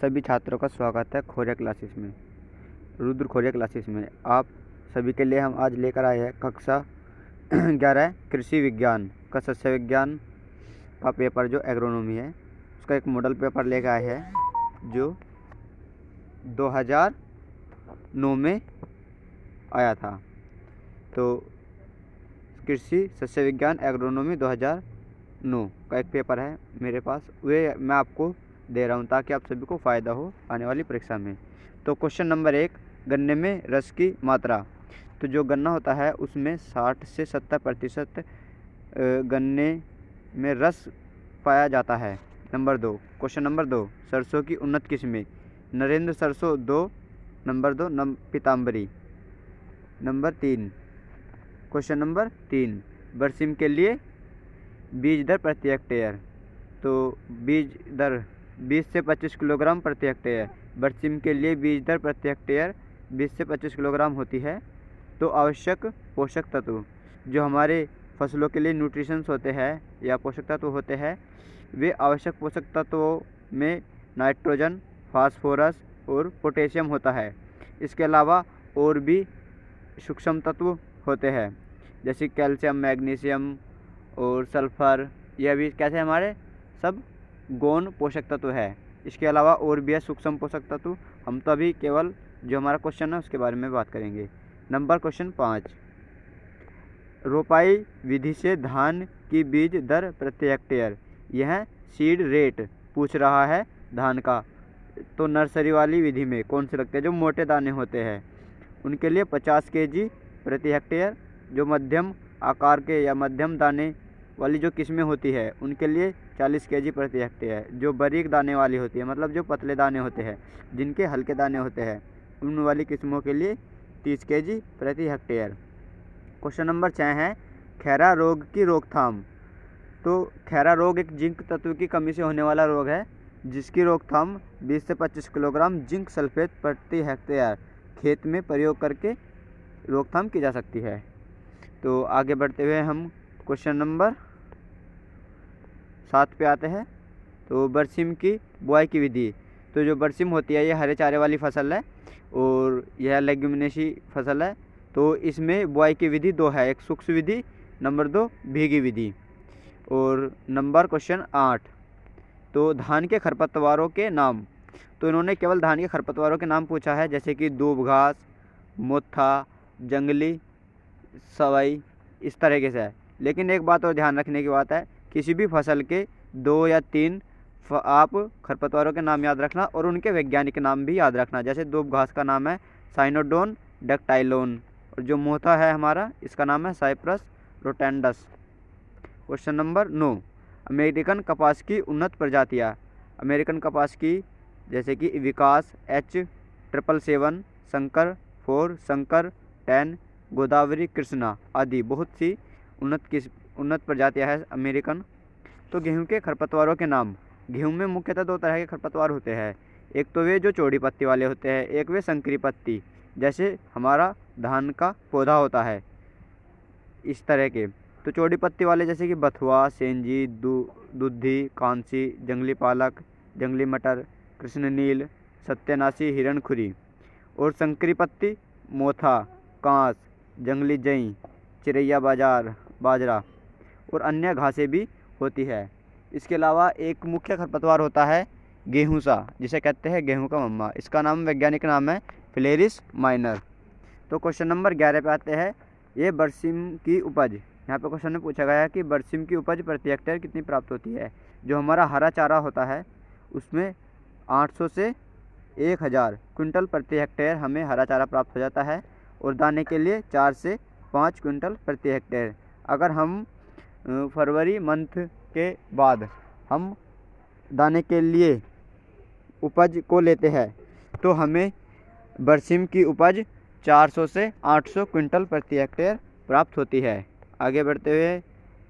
सभी छात्रों का स्वागत है खोरिया क्लासेस में, रुद्र खोरिया क्लासेस में। आप सभी के लिए हम आज लेकर आए हैं कक्षा 11 कृषि विज्ञान का सस्य विज्ञान का पेपर जो एग्रोनॉमी है उसका एक मॉडल पेपर लेकर आए हैं जो 2009 में आया था। तो कृषि सस्य विज्ञान एग्रोनॉमी 2009 का एक पेपर है मेरे पास, वे मैं आपको दे रहा हूँ ताकि आप सभी को फ़ायदा हो आने वाली परीक्षा में। तो क्वेश्चन नंबर 1, गन्ने में रस की मात्रा। तो जो गन्ना होता है उसमें 60 से 70% गन्ने में रस पाया जाता है। नंबर 2, क्वेश्चन नंबर 2, सरसों की उन्नत किस्में। नरेंद्र सरसों 2, number 2 Pitambari. Number 3, question number 3, बरसीम के लिए बीज दर प्रति हेक्टेयर। तो बीज दर 20 से 25 किलोग्राम प्रति हेक्टेयर। बरसीम के लिए बीज दर प्रति हेक्टेयर 20 से 25 किलोग्राम होती है। तो आवश्यक पोषक तत्व जो हमारे फसलों के लिए न्यूट्रिशंस होते हैं या पोषक तत्व होते हैं, वे आवश्यक पोषक तत्वों में नाइट्रोजन, फास्फोरस और पोटेशियम होता है। इसके अलावा और भी सूक्ष्म तत्व होते हैं जैसे कैल्शियम, मैग्नीशियम और सल्फर। यह भी कैसे हमारे सब गौण पोषक तत्व है। इसके अलावा और भी है सूक्ष्म पोषक तत्व, हम तो अभी केवल जो हमारा क्वेश्चन है उसके बारे में बात करेंगे। नंबर क्वेश्चन 5, रोपाई विधि से धान की बीज दर प्रति हेक्टेयर। यह सीड रेट पूछ रहा है धान का। तो नर्सरी वाली विधि में कौन से लगते हैं? जो मोटे दाने होते हैं उनके लिए 50 kg प्रति हेक्टेयर। जो मध्यम आकार के या मध्यम दाने वाली जो किस्में होती है उनके लिए 40 kg प्रति हेक्टेयर। जो बारीक दाने वाली होती है, मतलब जो पतले दाने होते हैं, जिनके हल्के दाने होते हैं, उन वाली किस्मों के लिए 30 kg प्रति हेक्टेयर। क्वेश्चन नंबर 6 है खैरा रोग की रोकथाम। तो खैरा रोग एक जिंक तत्व की कमी से होने वाला रोग है जिसकी रोकथाम 20 से 25 किलोग्राम जिंक सल्फेट प्रति हेक्टेयर खेत में प्रयोग करके रोकथाम की जा सकती है। तो आगे बढ़ते हुए हम क्वेश्चन नंबर 7 पे आते हैं। तो बरसीम की बुआई की विधि। तो जो बरसीम होती है ये हरे चारे वाली फसल है और यह लेग्यूमिनेसी फसल है। तो इसमें बुआई की विधि 2 है, एक सूक्ष्म विधि, नंबर 2 भीगी विधि। और नंबर क्वेश्चन 8, तो धान के खरपतवारों के नाम। तो इन्होंने केवल धान के खरपतवारों के नाम पूछा है जैसे कि दूब घास, मोथा, जंगली सवाई, इस तरीके से है। लेकिन एक बात और ध्यान रखने की बात है, किसी भी फसल के 2 या 3 आप खरपतवारों के नाम याद रखना और उनके वैज्ञानिक नाम भी याद रखना। जैसे दूब घास का नाम है साइनोडोन डक्टाइलोन और जो मोथा है हमारा इसका नाम है cyperus rotundus. Question number 9, American कपास की उन्नत प्रजातियाँ। अमेरिकन कपास की जैसे कि विकास, H777, शंकर 4, शंकर 10, गोदावरी, कृष्णा आदि बहुत सी उन्नत प्रजातियाँ हैं अमेरिकन। तो गेहूं के खरपतवारों के नाम। गेहूं में मुख्यतः 2 तरह के खरपतवार होते हैं, एक तो वे जो चौड़ी पत्ती वाले होते हैं, एक वे संकरी पत्ती जैसे हमारा धान का पौधा होता है इस तरह के। तो चौड़ी पत्ती वाले जैसे कि बथुआ, सेंजी, दुधी, कांसी, जंगली पालक, जंगली मटर, कृष्णनील, सत्यानाशी, हिरणखुरी। और संकरी पत्ती मोथा, कांस, जंगली जई, चिरैया बाजरा और अन्य घासें भी होती है। इसके अलावा एक मुख्य खरपतवार होता है गेहूं सा, जिसे कहते हैं गेहूं का मम्मा। इसका नाम वैज्ञानिक नाम है फिलेरिस माइनर। तो क्वेश्चन नंबर 11 पे आते हैं, ये बरसीम की उपज। यहाँ पे क्वेश्चन में पूछा गया है कि बरसीम की उपज प्रति हेक्टेयर कितनी प्राप्त होती है। जो हमारा हरा चारा होता है उसमें 800 से 1000 क्विंटल प्रति हेक्टेयर हमें हरा चारा प्राप्त हो जाता है और दाने के लिए 4 से 5 क्विंटल प्रति हेक्टेयर। अगर हम फरवरी मंथ के बाद हम दाने के लिए उपज को लेते हैं तो हमें बरसीम की उपज 400 से 800 क्विंटल प्रति हेक्टेयर प्राप्त होती है। आगे बढ़ते हुए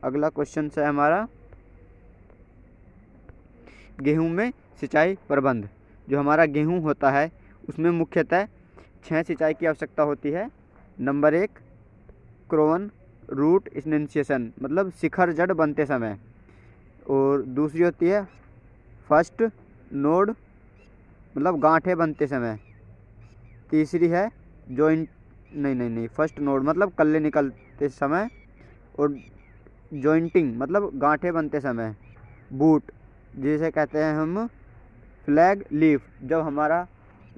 अगला क्वेश्चन है हमारा गेहूं में सिंचाई प्रबंध। जो हमारा गेहूं होता है उसमें मुख्यतः 6 सिंचाई की आवश्यकता होती है। नंबर 1 क्रोवन रूट इनिशिएशन, मतलब शिखर जड़ बनते समय। और दूसरी होती है फर्स्ट नोड मतलब गांठें बनते समय। तीसरी है जॉइंट, नहीं, फर्स्ट नोड मतलब कल्ले निकलते समय। और जॉइंटिंग मतलब गांठें बनते समय। बूट जिसे कहते हैं हम फ्लैग लीफ, जब हमारा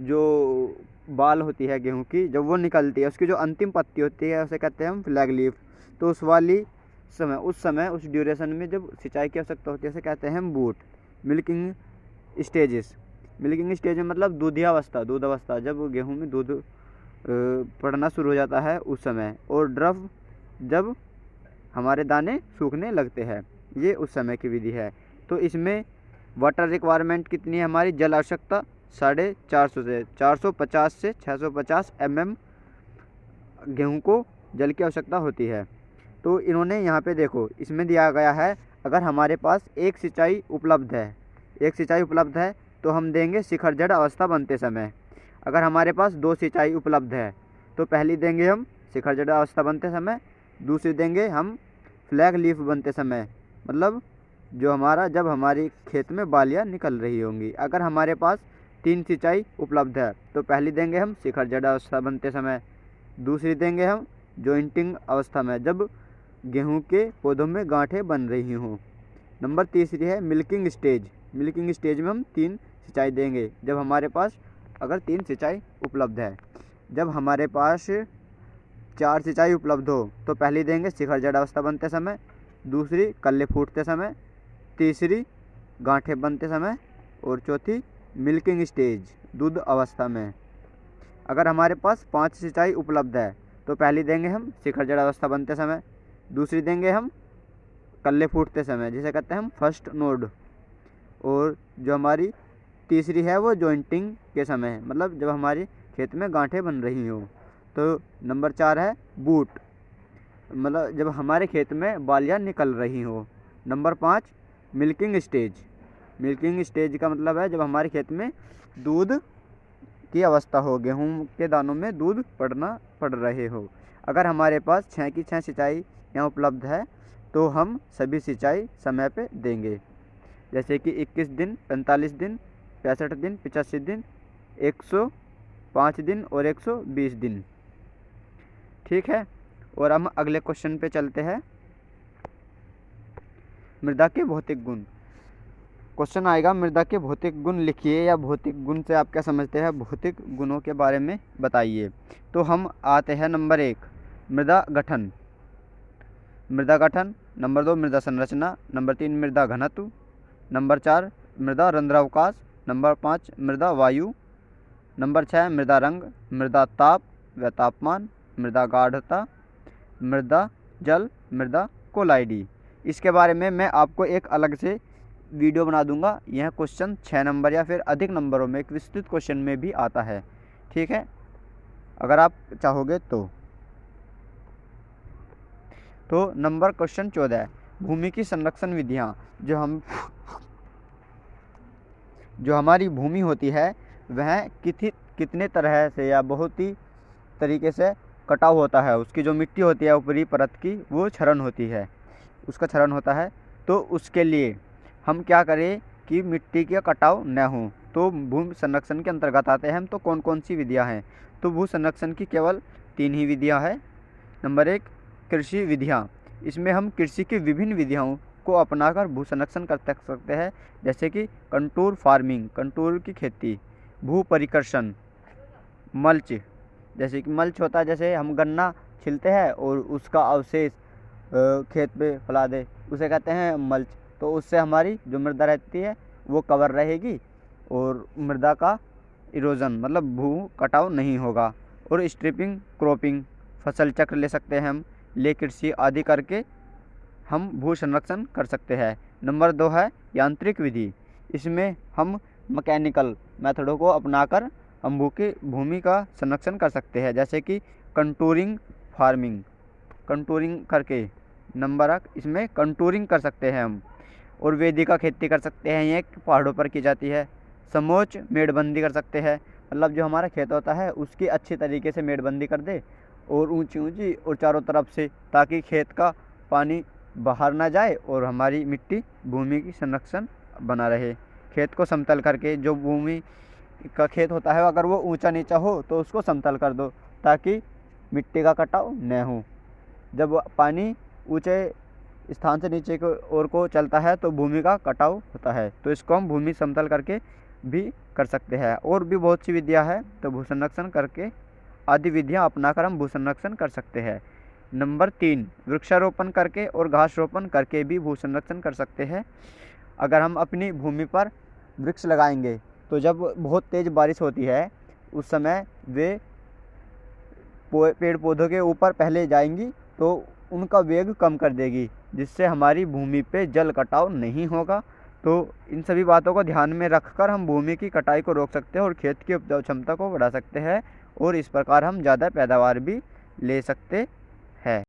जो बाल होती है गेहूं की, जब वो निकलती है उसकी जो अंतिम पत्ती होती है उसे कहते हैं हम फ्लैग लीफ। तो उस वाली समय, उस ड्यूरेशन में जब सिंचाई की आवश्यकता होती है उसे कहते हैं हम boot. Milking stages, milking stage में मतलब दूध अवस्था, जब गेहूं में दूध पड़ना शुरू हो जाता है उस समय। और ड्रफ, जब हमारे दाने सूखने लगते हैं, ये उस समय की विधि है। तो इसमें वाटर रिक्वायरमेंट कितनी है हमारी, जल आवश्यकता 450 से 450 से 650 mm गेहूं को जल की आवश्यकता होती है। तो इन्होंने यहाँ पे देखो इसमें दिया गया है, अगर हमारे पास एक सिंचाई उपलब्ध है तो हम देंगे शिखर जड़ अवस्था बनते समय। अगर हमारे पास 2 सिंचाई उपलब्ध है तो पहली देंगे हम शिखर जड़ अवस्था बनते समय, दूसरी देंगे हम फ्लैग लीफ बनते समय, मतलब जो हमारा जब हमारी खेत में बालियाँ निकल रही होंगी। अगर हमारे पास 3 सिंचाई उपलब्ध है तो पहली देंगे हम शिखर जड़ अवस्था बनते समय, दूसरी देंगे हम जॉइंटिंग अवस्था में, जब गेहूं के पौधों में गांठें बन रही हों। नंबर तीसरी है मिल्किंग स्टेज। मिल्किंग स्टेज में हम 3 सिंचाई देंगे जब हमारे पास अगर 3 सिंचाई उपलब्ध है। जब हमारे पास 4 सिंचाई उपलब्ध हो तो पहली देंगे शिखर जड़ अवस्था बनते समय, दूसरी कल्ले फूटते समय, तीसरी गांठें बनते समय और चौथी मिल्किंग स्टेज दूध अवस्था में। अगर हमारे पास 5 सिंचाई उपलब्ध है तो पहली देंगे हम शिखर जड़ अवस्था बनते समय, दूसरी देंगे हम कल्ले फूटते समय जिसे कहते हैं हम फर्स्ट नोड, और जो हमारी तीसरी है वो जॉइंटिंग के समय, मतलब जब हमारी खेत में गांठें बन रही हो। तो नंबर 4 है बूट, मतलब जब हमारे खेत में बालियाँ निकल रही हो। Number 5 milking stage. Milking stage का मतलब है जब हमारे खेत में दूध की अवस्था हो, गेहूं के दानों में दूध पड़ रहे हो। अगर हमारे पास 6 की 6 सिंचाई यहाँ उपलब्ध है तो हम सभी सिंचाई समय पे देंगे, जैसे कि 21 दिन, 45 दिन, 65 दिन, 85 दिन, 105 दिन और 120 दिन। ठीक है, और हम अगले क्वेश्चन पे चलते हैं। मृदा के भौतिक गुण। क्वेश्चन आएगा मृदा के भौतिक गुण लिखिए, या भौतिक गुण से आप क्या समझते हैं, भौतिक गुणों के बारे में बताइए। तो हम आते हैं नंबर 1 मृदा गठन। मृदा गठन। नंबर 2 मृदा संरचना। नंबर 3 मृदा घनत्व। नंबर 4 मृदा रंध्रावकाश। नंबर 5 मृदा वायु। नंबर 6 मृदा रंग, मृदा ताप व तापमान, मृदा गाढ़ता, मृदा जल, मृदा कोलाइडी। इसके बारे में मैं आपको एक अलग से वीडियो बना दूंगा। यह क्वेश्चन 6 नंबर या फिर अधिक नंबरों में एक विस्तृत क्वेश्चन में भी आता है। ठीक है, अगर आप चाहोगे तो नंबर क्वेश्चन 14 भूमि की संरक्षण विधियाँ। जो हमारी भूमि होती है वह कितने तरह से या बहुत ही तरीके से कटाव होता है। उसकी जो मिट्टी होती है ऊपरी परत की, वो क्षरण होती है, उसका क्षरण होता है। तो उसके लिए हम क्या करें कि मिट्टी का कटाव न हो। तो भूमि संरक्षण के अंतर्गत आते हैं हम। तो कौन कौन सी विधियां हैं, तो भू संरक्षण की केवल 3 ही विधियां हैं। नंबर 1 कृषि विधियां। इसमें हम कृषि की विभिन्न विधियों को अपनाकर भू संरक्षण कर सकते हैं, जैसे कि कंटूर फार्मिंग, कंटूर की खेती, भू परिकर्षण, मल्च, जैसे कि मल्च होता है, जैसे हम गन्ना छिलते हैं और उसका अवशेष खेत पे फैला दे, उसे कहते हैं मल्च। तो उससे हमारी जो मृदा रहती है वो कवर रहेगी और मृदा का इरोजन मतलब भू कटाव नहीं होगा। और स्ट्रिपिंग, क्रॉपिंग, फसल चक्र ले सकते हैं हम, ले कृषि आदि करके हम भू संरक्षण कर सकते हैं। नंबर 2 है यांत्रिक विधि। इसमें हम मैकेनिकल मेथडों को अपनाकर हम भूमि का संरक्षण कर सकते हैं, जैसे कि कंटूरिंग फार्मिंग, कंटूरिंग करके इसमें कंटूरिंग कर सकते हैं हम। और वेदिका खेती कर सकते हैं, ये पहाड़ों पर की जाती है। समोच्च मेड़बंदी कर सकते हैं, मतलब जो हमारा खेत होता है उसकी अच्छी तरीके से मेड़बंदी कर दे और ऊंची ऊंची और चारों तरफ से, ताकि खेत का पानी बाहर ना जाए और हमारी मिट्टी भूमि की संरक्षण बना रहे। खेत को समतल करके जो भूमि का खेत होता है, अगर वो ऊंचा नीचा हो तो उसको समतल कर दो ताकि मिट्टी का कटाव न हो। जब पानी ऊंचे स्थान से नीचे की ओर को चलता है तो भूमि का कटाव होता है, तो इसको हम भूमि समतल करके भी कर सकते हैं। और भी बहुत सी विधियाँ है, तो भू संरक्षण करके आदि विधियाँ अपनाकर हम भू संरक्षण कर सकते हैं। नंबर 3, वृक्षारोपण करके और घास रोपण करके भी भू संरक्षण कर सकते हैं। अगर हम अपनी भूमि पर वृक्ष लगाएंगे तो जब बहुत तेज़ बारिश होती है उस समय वे पेड़ पौधों के ऊपर पहले जाएंगी तो उनका वेग कम कर देगी, जिससे हमारी भूमि पे जल कटाव नहीं होगा। तो इन सभी बातों को ध्यान में रखकर हम भूमि की कटाई को रोक सकते हैं और खेत की उपजाऊ क्षमता को बढ़ा सकते हैं, और इस प्रकार हम ज़्यादा पैदावार भी ले सकते हैं।